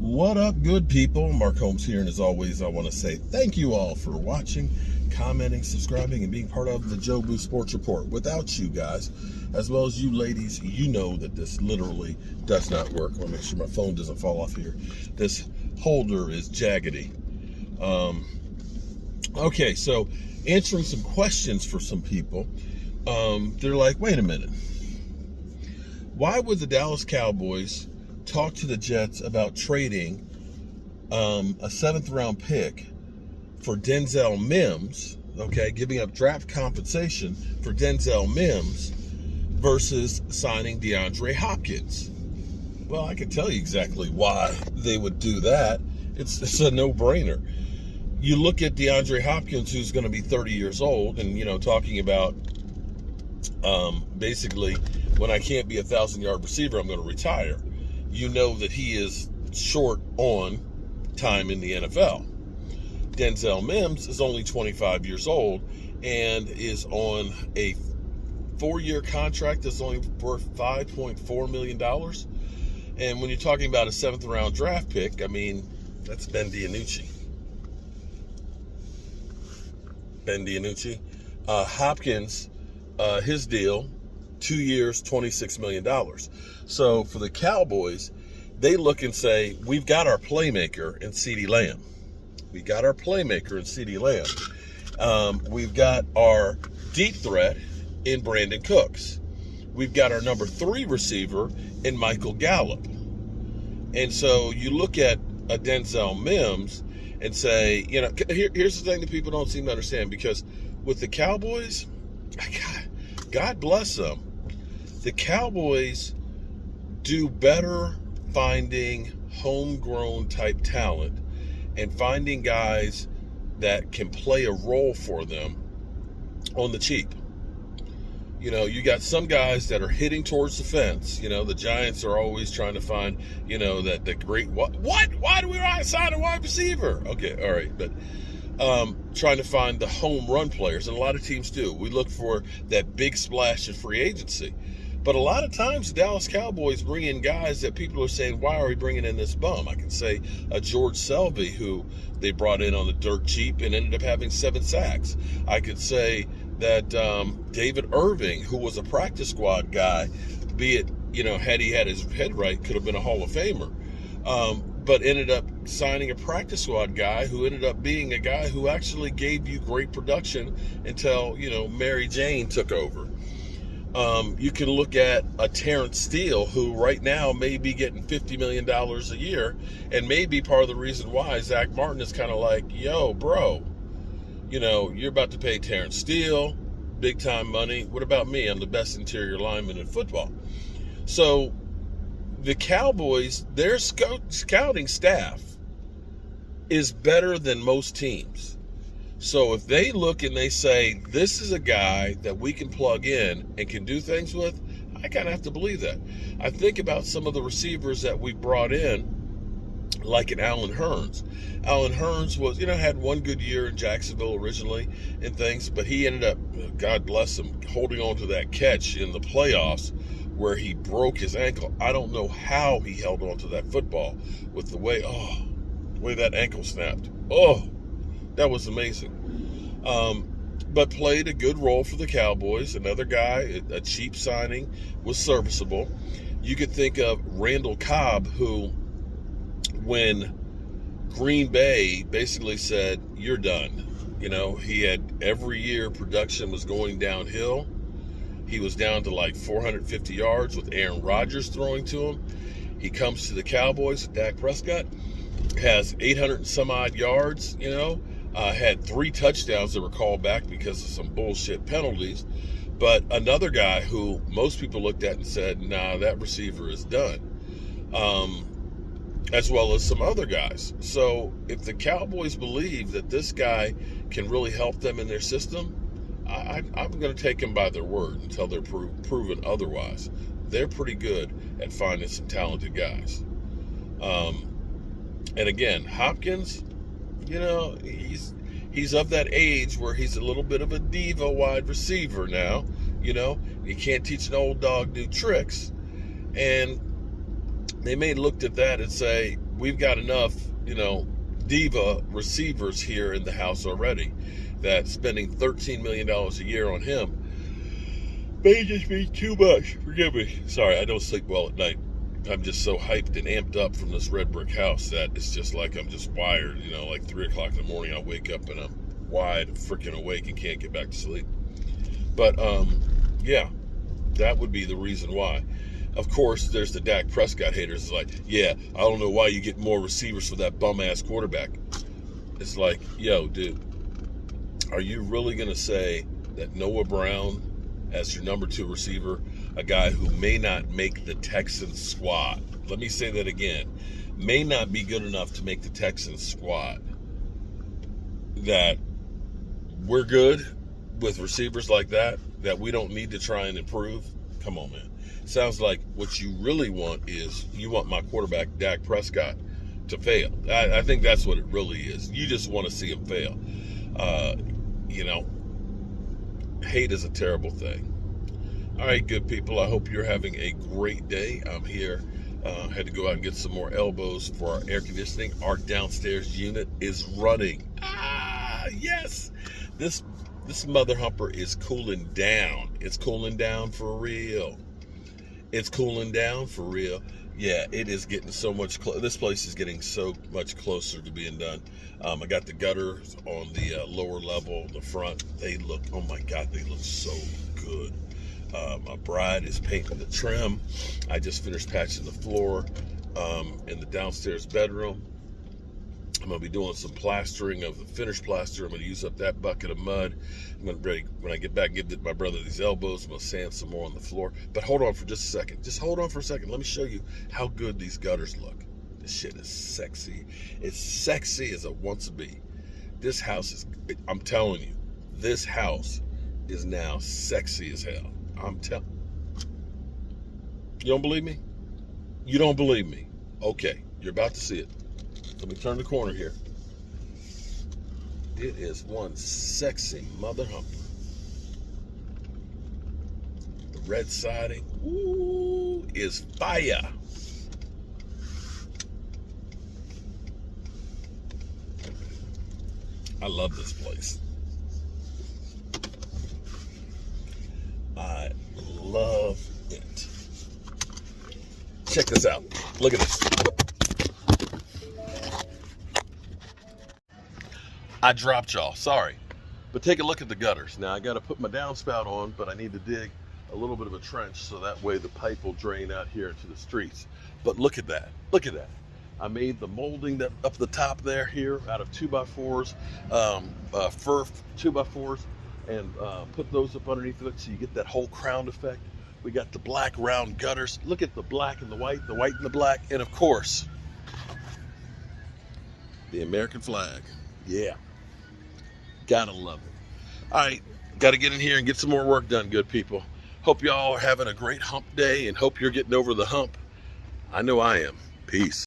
What up, good people? Mark Holmes here, and as always, I want to say thank you all for watching, commenting, subscribing, and being part of the Joe Boo Sports Report. Without you guys, as well as you ladies, you know that this literally does not work. I want to make sure my phone doesn't fall off here. This holder is jaggedy. Okay, so answering some questions for some people. They're like, wait a minute. Why would the Dallas Cowboys talk to the Jets about trading a seventh-round pick for Denzel Mims, okay, giving up draft compensation for Denzel Mims versus signing DeAndre Hopkins? Well, I can tell you exactly why they would do that. It's a no-brainer. You look at DeAndre Hopkins, who's going to be 30 years old, and, you know, talking about basically, when I can't be a 1,000-yard receiver, I'm going to retire. You know that he is short on time in the NFL. Denzel Mims is only 25 years old and is on a 4-year contract that's only worth $5.4 million. And when you're talking about a 7th-round draft pick, I mean, that's Ben DiNucci. Hopkins, his deal, 2 years, $26 million. So for the Cowboys, they look and say, we've got our playmaker in CeeDee Lamb. We've got our deep threat in Brandon Cooks. We've got our number 3 receiver in Michael Gallup. And so you look at a Denzel Mims and say, you know, here's the thing that people don't seem to understand, because with the Cowboys, God bless them, the Cowboys do better finding homegrown type talent and finding guys that can play a role for them on the cheap. You know, you got some guys that are hitting towards the fence. You know, the Giants are always trying to find, you know, that the great, why do we sign a wide receiver? Okay, all right, but trying to find the home run players, and a lot of teams do. We look for that big splash in free agency. But a lot of times, the Dallas Cowboys bring in guys that people are saying, why are we bringing in this bum? I can say a George Selvey, who they brought in on the dirt cheap and ended up having 7 sacks. I could say that David Irving, who was a practice squad guy, be it, you know, had he had his head right, could have been a Hall of Famer. But ended up signing a practice squad guy who ended up being a guy who actually gave you great production until, you know, Mary Jane took over. You can look at a Terrence Steele, who right now may be getting $50 million a year, and may be part of the reason why Zach Martin is kind of like, yo, bro, you know, you're about to pay Terrence Steele big time money. What about me? I'm the best interior lineman in football. So the Cowboys, their scouting staff is better than most teams. So if they look and they say, this is a guy that we can plug in and can do things with, I kind of have to believe that. I think about some of the receivers that we brought in, like an Allen Hurns. Allen Hurns was, you know, had one good year in Jacksonville originally and things, but he ended up, God bless him, holding on to that catch in the playoffs where he broke his ankle. I don't know how he held on to that football with the way that ankle snapped. Oh, that was amazing. But played a good role for the Cowboys. Another guy, a cheap signing, was serviceable. You could think of Randall Cobb, who, when Green Bay basically said, you're done. You know, he had every year production was going downhill. He was down to like 450 yards with Aaron Rodgers throwing to him. He comes to the Cowboys, Dak Prescott, has 800 and some odd yards, you know, had 3 touchdowns that were called back because of some bullshit penalties. But another guy who most people looked at and said, nah, that receiver is done. As well as some other guys. So if the Cowboys believe that this guy can really help them in their system, I'm going to take them by their word until they're proven otherwise. They're pretty good at finding some talented guys. And again, Hopkins, you know, he's of that age where he's a little bit of a diva wide receiver now. You know, you can't teach an old dog new tricks. And they may look at that and say, we've got enough, diva receivers here in the house already that spending $13 million a year on him may just be too much. Forgive me. Sorry, I don't sleep well at night. I'm just so hyped and amped up from this red brick house that it's just like I'm just wired. Like 3 o'clock in the morning, I wake up and I'm wide freaking awake and can't get back to sleep. But, yeah, that would be the reason why. Of course, there's the Dak Prescott haters. It's like, yeah, I don't know why you get more receivers for that bum-ass quarterback. It's like, yo, dude, are you really going to say that Noah Brown as your number 2 receiver, a guy who may not make the Texans squad, let me say that again, may not be good enough to make the Texans squad, that we're good with receivers like that we don't need to try and improve? Come on, man. Sounds like what you really want is you want my quarterback, Dak Prescott, to fail. I think that's what it really is. You just want to see him fail. Hate is a terrible thing. All right, good people. I hope you're having a great day. I'm here. Had to go out and get some more elbows for our air conditioning. Our downstairs unit is running. Yes. This mother humper is cooling down. It's cooling down for real. It's cooling down for real. Yeah, it is getting so much this place is getting so much closer to being done. I got the gutters on the lower level, the front. They look, oh my God, they look so good. My bride is painting the trim. I just finished patching the floor in the downstairs bedroom. I'm going to be doing some plastering of the finished plaster. I'm going to use up that bucket of mud. I'm going to when I get back and give my brother these elbows, I'm going to sand some more on the floor. But hold on for just a second. Just hold on for a second. Let me show you how good these gutters look. This shit is sexy. It's sexy as it wants to be. This house is, I'm telling you, this house is now sexy as hell. You don't believe me? You don't believe me? Okay, you're about to see it. Let me turn the corner here. It is one sexy mother humper. The red siding, ooh, is fire. I love this place. I love it. Check this out. Look at this. I dropped y'all, sorry. But take a look at the gutters. Now I gotta put my downspout on, but I need to dig a little bit of a trench so that way the pipe will drain out here into the streets. But look at that, look at that. I made the molding that up the top there here out of 2x4s, fir 2x4s, and put those up underneath it so you get that whole crown effect. We got the black round gutters. Look at the black and the white and the black, and of course, the American flag. Yeah. Gotta love it. All right, gotta get in here and get some more work done, good people. Hope y'all are having a great hump day and hope you're getting over the hump. I know I am. Peace.